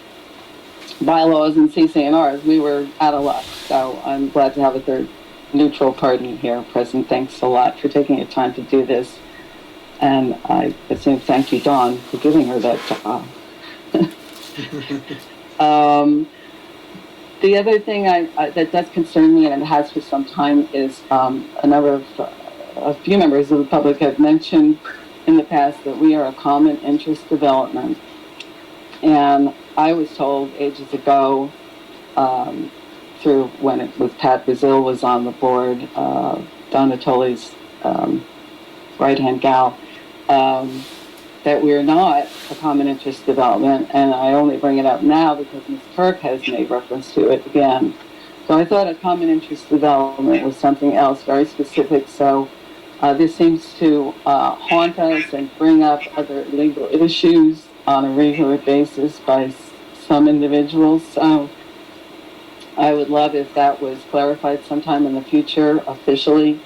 bylaws and CC&Rs, we were out of luck. So I'm glad to have a third neutral party here present. Thanks a lot for taking your time to do this. And I assume thank you, Dawn, for giving her that job. The other thing that does concern me, and it has for some time, is a few members of the public have mentioned in the past that we are a common interest development. And I was told ages ago, through when it was Pat Brazil was on the board, Don Nottoli's right-hand gal, that we're not a common interest development, and I only bring it up now because Ms. Kirk has made reference to it again. So I thought a common interest development was something else, very specific. So this seems to haunt us and bring up other legal issues on a regular basis by some individuals. So I would love if that was clarified sometime in the future officially,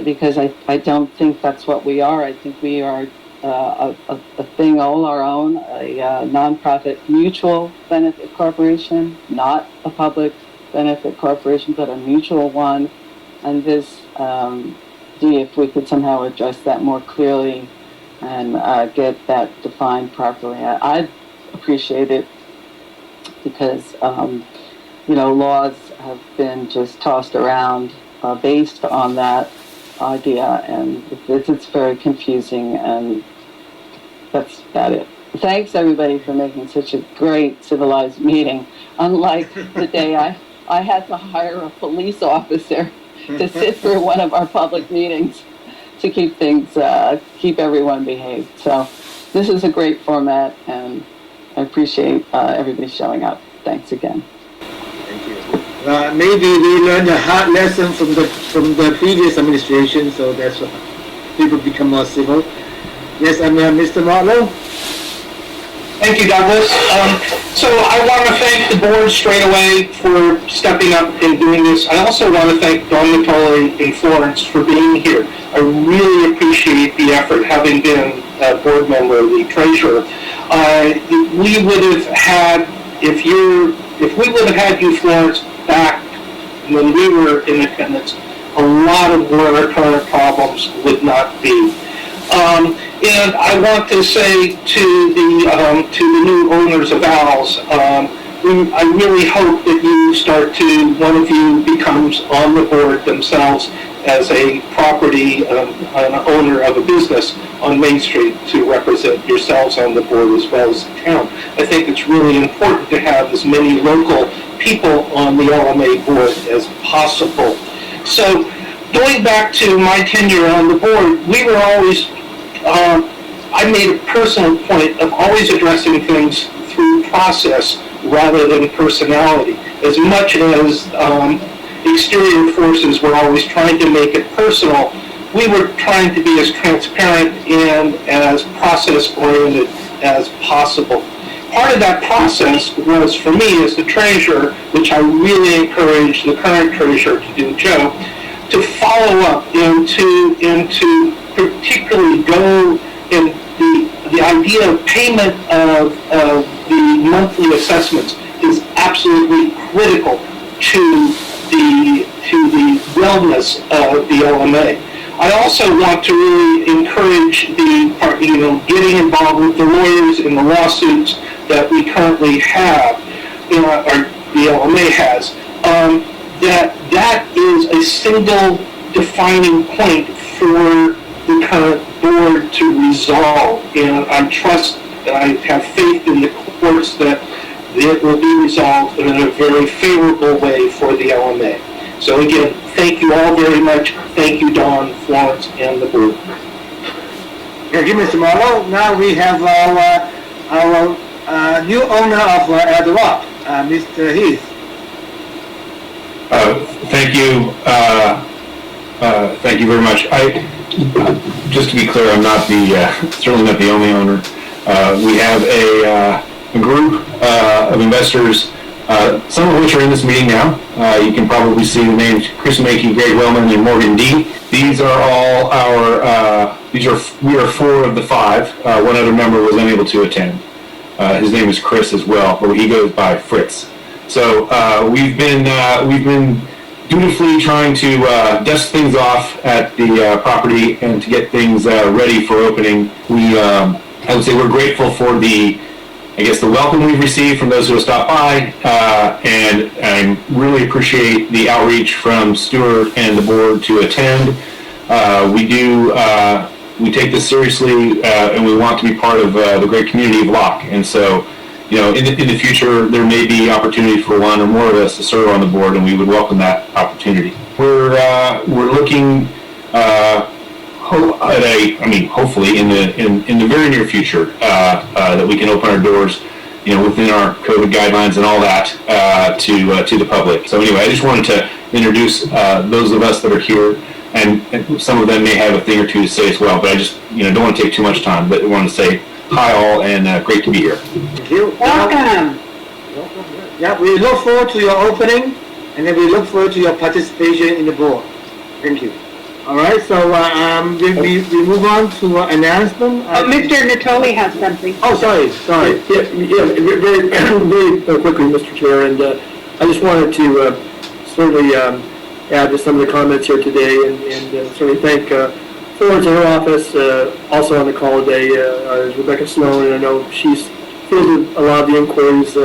because I don't think that's what we are. I think we are a thing all our own, a nonprofit mutual benefit corporation, not a public benefit corporation, but a mutual one. And this, if we could somehow address that more clearly and get that defined properly, I'd appreciate it, because laws have been just tossed around based on that idea, and it's very confusing, and that's about it. Thanks everybody for making such a great civilized meeting. Unlike the day I had to hire a police officer to sit through one of our public meetings to keep everyone behaved. So this is a great format, and appreciate everybody showing up. Thanks again. Thank you. Maybe we learned a hard lesson from the previous administration, so that's why people become more civil. Yes, I'm Mr. Marlowe. Thank you, Douglas. So I want to thank the board straight away for stepping up and doing this. I also want to thank Don Nottoli and Florence for being here. I really appreciate the effort, having been a board member, the treasurer. We would have had, if we would have had you, Florence, back when we were in attendance, a lot of where our current problems would not be. And I want to say to the new owners of Al's, I really hope that one of you becomes on the board themselves as a property, an owner of a business on Main Street to represent yourselves on the board as well as the town. I think it's really important to have as many local people on the LMA board as possible. So going back to my tenure on the board, we were always, I made a personal point of always addressing things through process rather than personality. As much as exterior forces were always trying to make it personal, we were trying to be as transparent and as process-oriented as possible. Part of that process was, for me as the treasurer, which I really encourage the current treasurer to do, Joe, to follow up and to particularly go in the idea of payment of the monthly assessments is absolutely critical to the wellness of the LMA. I also want to really encourage getting involved with the lawyers in the lawsuits that we currently have, or the LMA has. That is a single defining point for the current board to resolve, and I have faith in the courts that it will be resolved in a very favorable way for the LMA. So again, thank you all very much. Thank you, Don, Florence, and the board. Thank you, Mr. Marlowe. Now we have our new owner of the Rock, Mr. Heath. Thank you. Thank you very much. Just to be clear, I'm not certainly not the only owner. We have a group of investors, some of which are in this meeting now. You can probably see the names: Chris Mackey, Greg Wellman, and Morgan D. These are all our. We are 4 of the 5. One other member was unable to attend. His name is Chris as well, but he goes by Fritz. So we've been dutifully trying to dust things off at the property and to get things ready for opening. I would say we're grateful for the welcome we've received from those who have stopped by, and I really appreciate the outreach from Stuart and the board to attend. We take this seriously, and we want to be part of the great community of Locke. And so, in the future, there may be opportunity for one or more of us to serve on the board, and we would welcome that opportunity. We're looking hopefully in the very near future that we can open our doors, within our COVID guidelines and all that to the public. So anyway, I just wanted to introduce those of us that are here, and some of them may have a thing or two to say as well. But I just don't want to take too much time. But I want to say hi all, and great to be here. Thank you. Welcome. Yeah, we look forward to your opening, and then we look forward to your participation in the board. Thank you. All right, so we move on to announcement. Mr. Nottoli has something. Oh, sorry. Yeah, very quickly, Mr. Chair, and I just wanted to certainly add to some of the comments here today, and certainly thank Florence in her office, also on the call today, is Rebecca Sloan, and I know she's fielded a lot of the inquiries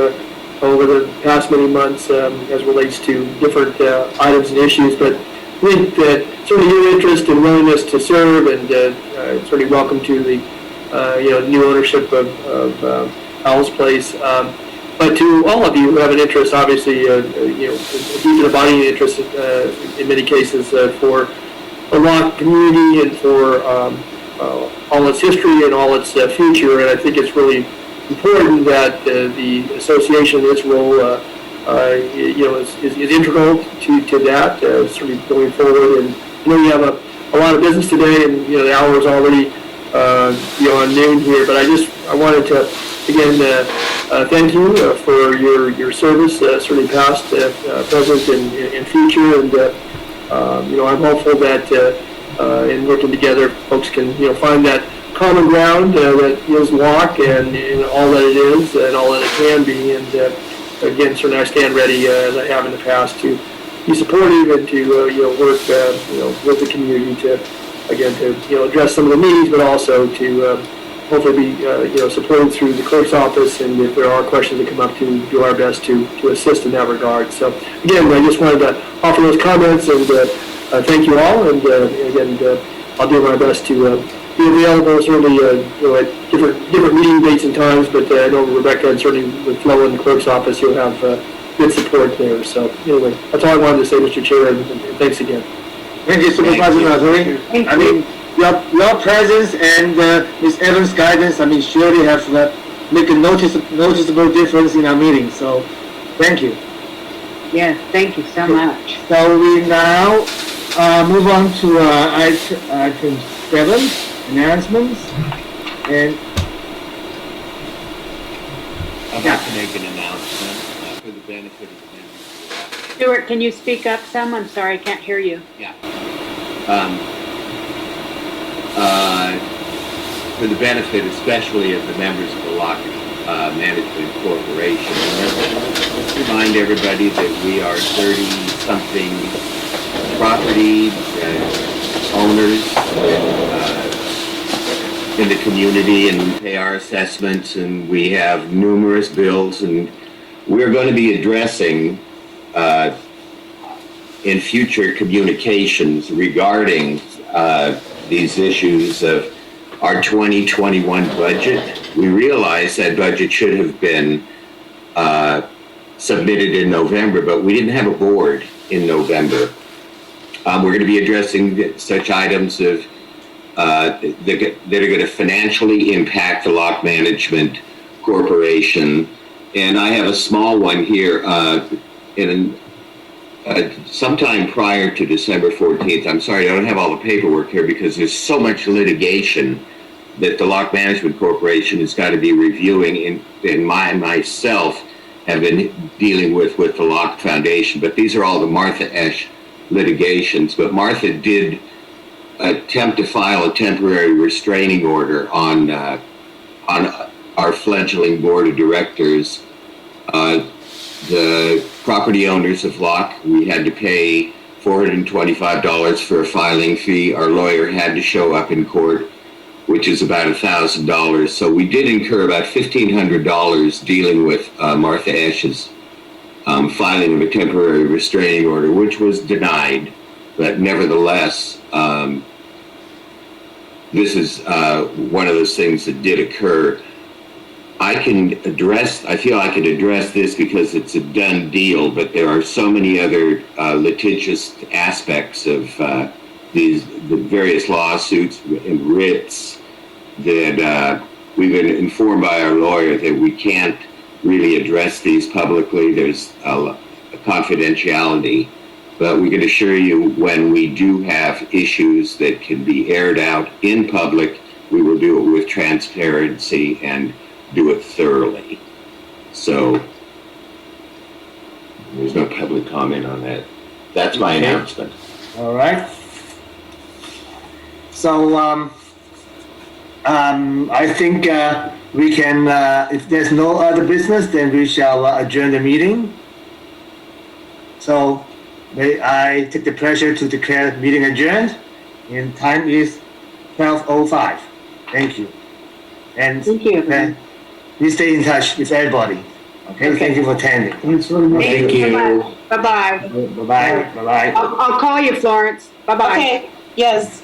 over the past many months as relates to different items and issues, but I think that certainly your interest and willingness to serve, and certainly welcome to the new ownership of Owl's Place. But to all of you who have an interest, obviously, a deep abiding interest in many cases for the Locke community and for all its history and all its future, and I think it's really important that the association, its role, is integral to that, certainly going forward. And I know you have a lot of business today, and the hour is already beyond noon here. But I wanted to again thank you for your service, certainly past, present, and future. And I'm hopeful that in working together, folks can find that common ground that is Locke and all that it is and all that it can be. And again, certainly I stand ready, as I have in the past, to be supportive and to work with the community to address some of the needs, but also to hopefully be supported through the clerk's office. And if there are questions that come up, to do our best to assist in that regard. So again, I just wanted to offer those comments and thank you all. And again, I'll do my best to be available certainly at different meeting dates and times, but I know Rebecca, and certainly with Flo in the clerk's office, you'll have good support there. So anyway, that's all I wanted to say, Mr. Chair, and thanks again. Thank you, Supervisor Nottoli. I mean, your presence and Ms. Evans' guidance, surely have make a noticeable difference in our meeting. So thank you. Yes, thank you so much. So we now move on to item 7. Announcements, and I'd like to make an announcement for the benefit of the members. Stuart, can you speak up some? I'm sorry, I can't hear you. Yeah. For the benefit especially of the members of the Locke Management Corporation, let's remind everybody that we are 30-something property owners in the community, and we pay our assessments, and we have numerous bills, and we're going to be addressing in future communications regarding these issues of our 2021 budget. We realize that budget should have been submitted in November, but we didn't have a board in November. We're going to be addressing such items of that are going to financially impact the Locke Management Corporation. And I have a small one here. Sometime prior to December 14th, I'm sorry, I don't have all the paperwork here because there's so much litigation that the Locke Management Corporation has got to be reviewing, and myself have been dealing with the Locke Foundation. But these are all the Martha Esch litigations. But Martha did attempt to file a temporary restraining order on our fledgling board of directors. The property owners of Locke, we had to pay $425 for a filing fee. Our lawyer had to show up in court, which is about $1,000. So we did incur about $1,500 dealing with Martha Esch's filing of a temporary restraining order, which was denied. But nevertheless, this is one of those things that did occur. I feel I can address this because it's a done deal, but there are so many other litigious aspects of the various lawsuits and writs that we've been informed by our lawyer that we can't really address these publicly. There's a confidentiality. But we can assure you when we do have issues that can be aired out in public, we will do it with transparency and do it thoroughly. So there's no public comment on that. That's my announcement. all right. So I think we can, if there's no other business, then we shall adjourn the meeting. So may I take the pleasure to declare the meeting adjourned, and time is 12:05. Thank you. And Thank you. Please stay in touch with everybody. Okay, thank you for attending. Thanks very much. Thank you. Bye-bye. Bye-bye. Bye-bye. I'll call you, Florence. Bye-bye. Okay, yes.